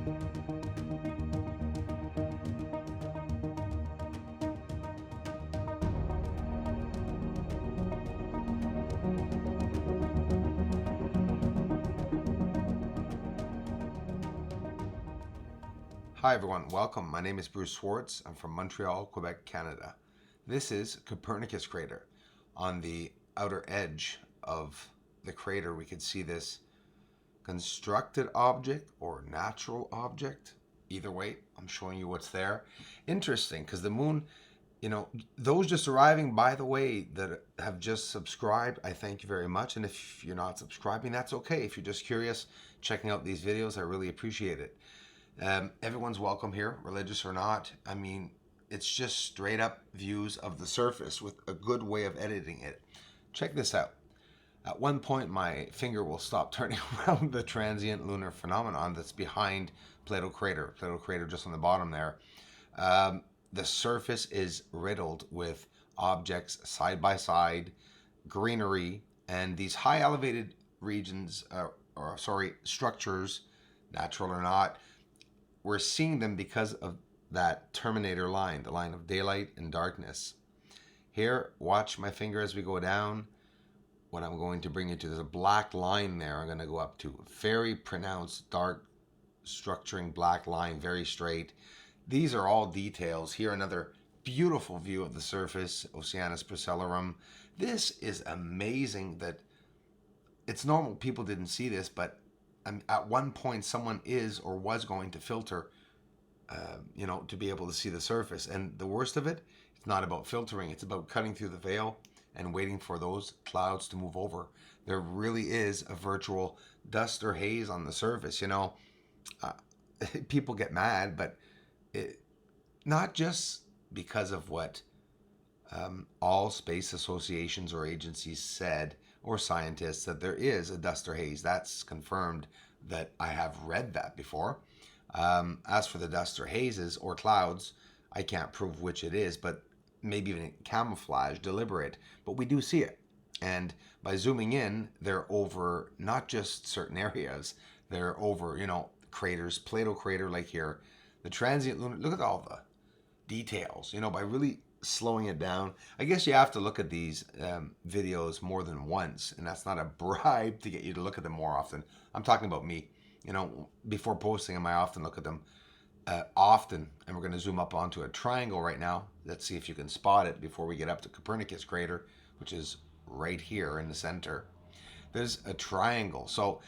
Hi everyone, welcome. My name is Bruce Swartz. I'm from Montreal, Quebec, Canada. This is Copernicus crater. On the outer edge of the crater, we can see this constructed object or natural object. Either way, I'm showing you what's there. Interesting, because the moon, those just arriving, by the way, that have just subscribed, I thank you very much. And if you're not subscribing, that's okay. If you're just curious, checking out these videos, I really appreciate it. Everyone's welcome here, religious or not. I mean, it's just straight up views of the surface with a good way of editing it. Check this out. At one point, my finger will stop turning around the transient lunar phenomenon that's behind Plato crater. Plato crater just on the bottom there. The surface is riddled with objects side by side, greenery, and these high elevated regions, structures, natural or not, we're seeing them because of that Terminator line, the line of daylight and darkness. Here, watch my finger as we go down. What I'm going to bring you to, there's a black line there. I'm going to go up to very pronounced, dark, structuring black line, very straight. These are all details. Here, another beautiful view of the surface, Oceanus Procellarum. This is amazing that it's normal people didn't see this, but at one point someone is or was going to filter, to be able to see the surface. And the worst of it, it's not about filtering. It's about cutting through the veil and waiting for those clouds to move over. There really is a virtual dust or haze on the surface. People get mad, but not just because of what all space associations or agencies said, or scientists, that there is a dust or haze. That's confirmed, that I have read that before. As for the dust or hazes or clouds, I can't prove which it is, but maybe even camouflage, deliberate, but we do see it. And by zooming in, they're over not just certain areas, they're over, craters, Plato crater like here, the transient lunar, look at all the details, by really slowing it down. I guess you have to look at these videos more than once, and that's not a bribe to get you to look at them more often. I'm talking about me. Before posting them, I often look at them often, and we're going to zoom up onto a triangle right now. Let's see if you can spot it before we get up to Copernicus crater, which is right here in the center. There's a triangle. So,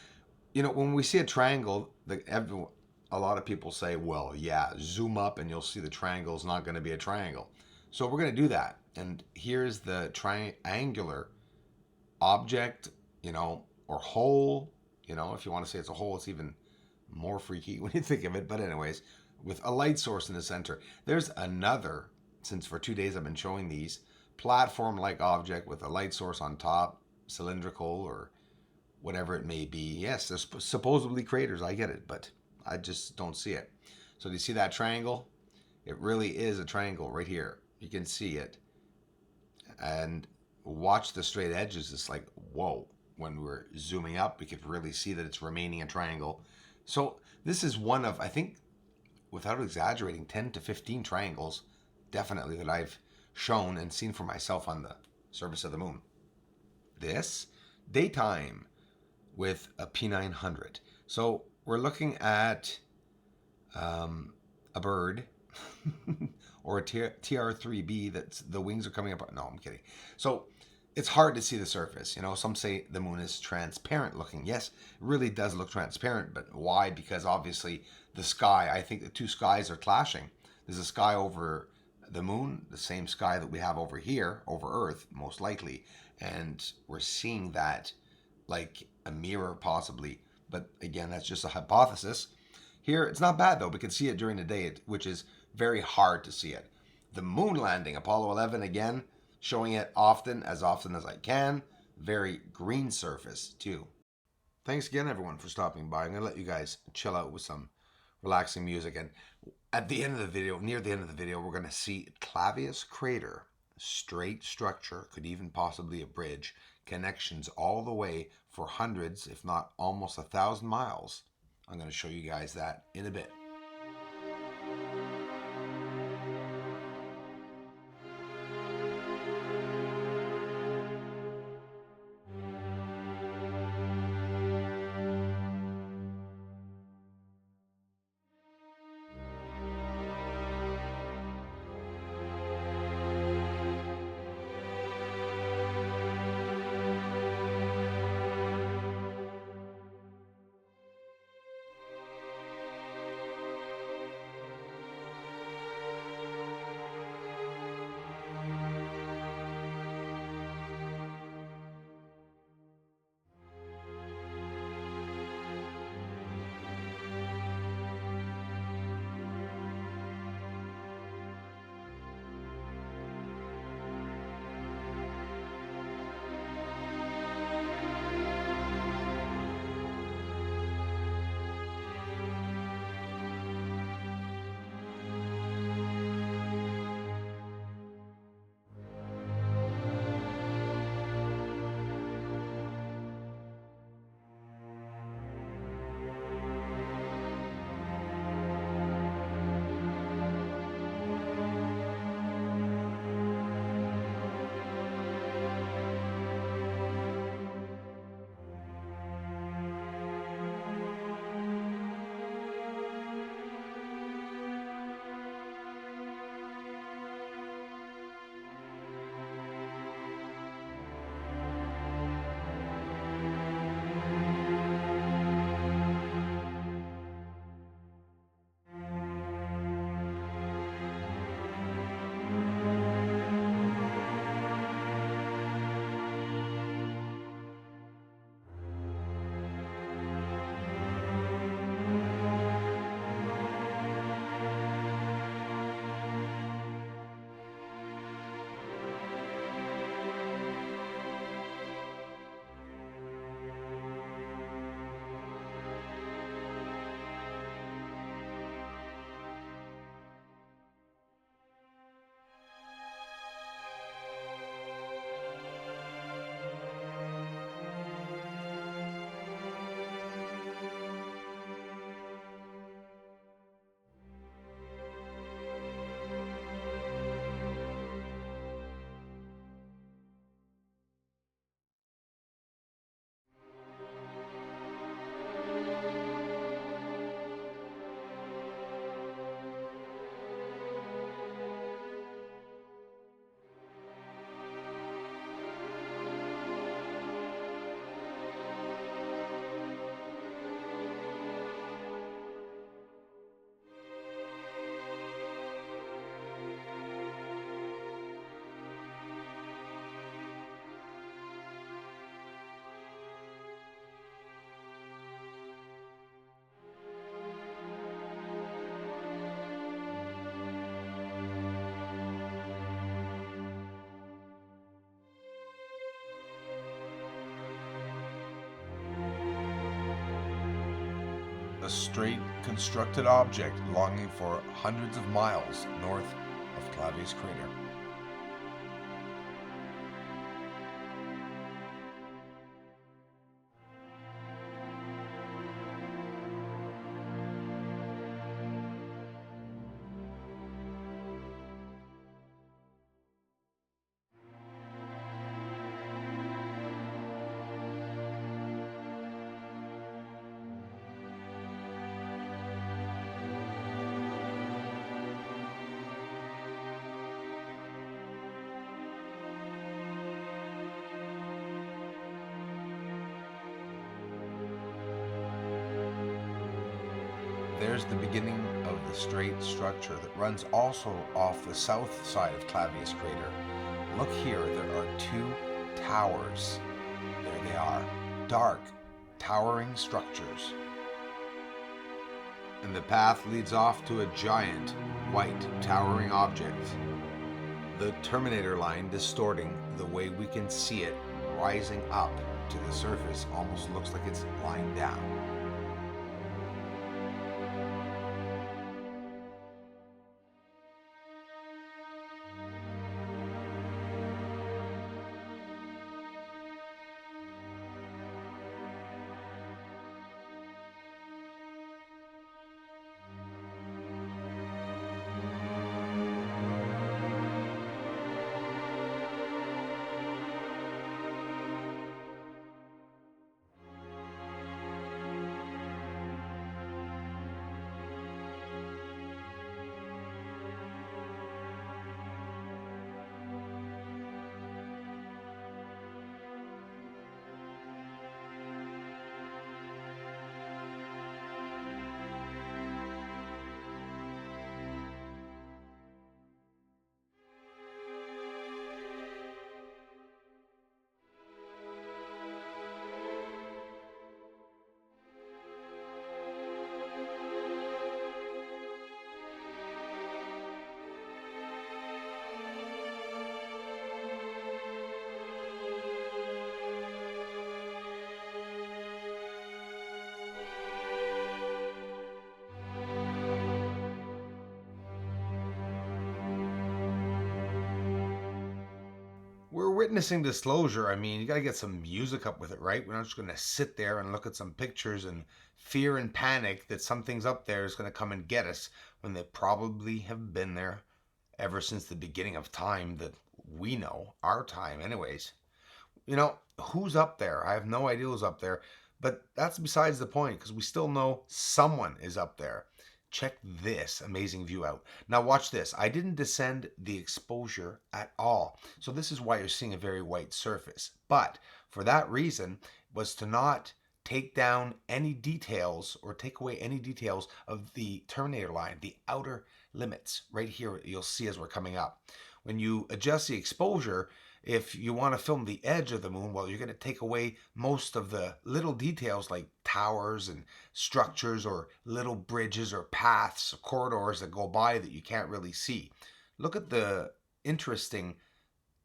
when we see a triangle, a lot of people say, well, yeah, zoom up and you'll see the triangle is not going to be a triangle. So we're going to do that. And here's the triangular object, or hole, if you want to say it's a hole, it's even more freaky when you think of it. But anyways, with a light source in the center. There's another, since for 2 days I've been showing these, platform-like object with a light source on top, cylindrical or whatever it may be. Yes, there's supposedly craters, I get it, but I just don't see it. So do you see that triangle? It really is a triangle right here. You can see it. And watch the straight edges. It's like, whoa. When we're zooming up, we could really see that it's remaining a triangle. So this is one of, I think, without exaggerating, 10 to 15 triangles, definitely, that I've shown and seen for myself on the surface of the moon. This, daytime with a P900. So we're looking at a bird or a TR3B that's the wings are coming up. No, I'm kidding. So it's hard to see the surface. Some say the moon is transparent looking. Yes, it really does look transparent, but why? Because obviously the sky, I think the two skies are clashing. There's a sky over the moon, the same sky that we have over here, over Earth, most likely. And we're seeing that like a mirror possibly. But again, that's just a hypothesis. Here, it's not bad though. We can see it during the day, which is very hard to see it. The moon landing, Apollo 11 again, showing it often as I can. Very green surface too. Thanks again everyone for stopping by. I'm going to let you guys chill out with some relaxing music. And at the end of the video, near the end of the video, we're going to see Clavius crater. Straight structure, could even possibly a bridge. Connections all the way for hundreds, if not almost 1,000 miles I'm going to show you guys that in a bit. A straight constructed object longing for hundreds of miles north of Clavius crater. There's the beginning of the straight structure that runs also off the south side of Clavius crater. Look here, there are two towers. There they are, dark, towering structures. And the path leads off to a giant, white, towering object. The Terminator line distorting the way we can see it rising up to the surface almost looks like it's lying down. witnessing disclosure, I mean, you got to get some music up with it, right? We're not just going to sit there and look at some pictures and fear and panic that something's up there is going to come and get us when they probably have been there ever since the beginning of time that we know, our time, anyways. You know, who's up there? I have no idea who's up there, but that's besides the point because we still know someone is up there. Check this amazing view out. Now watch this. I didn't descend the exposure at all. So this is why you're seeing a very white surface. But for that reason was to not take down any details or take away any details of the terminator line, the outer limits. Right here you'll see as we're coming up. When you adjust the exposure, if you want to film the edge of the moon, well, you're going to take away most of the little details like towers and structures or little bridges or paths or corridors that go by that you can't really see. Look at the interesting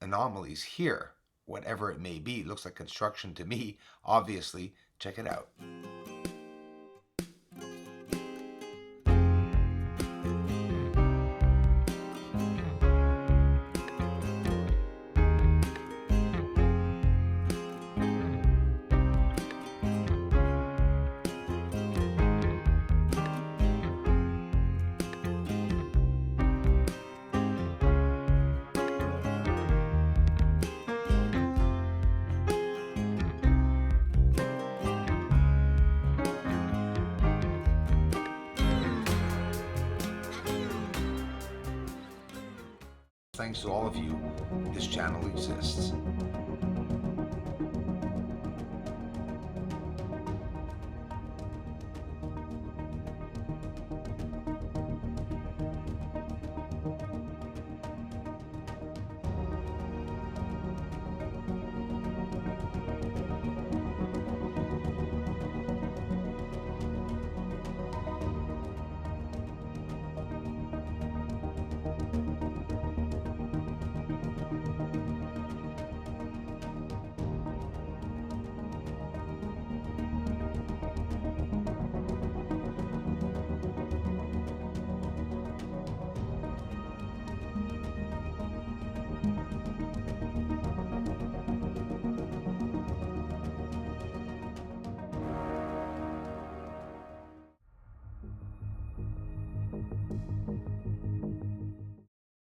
anomalies here, whatever it may be. It looks like construction to me, obviously. Check it out. Thanks to all of you, this channel exists.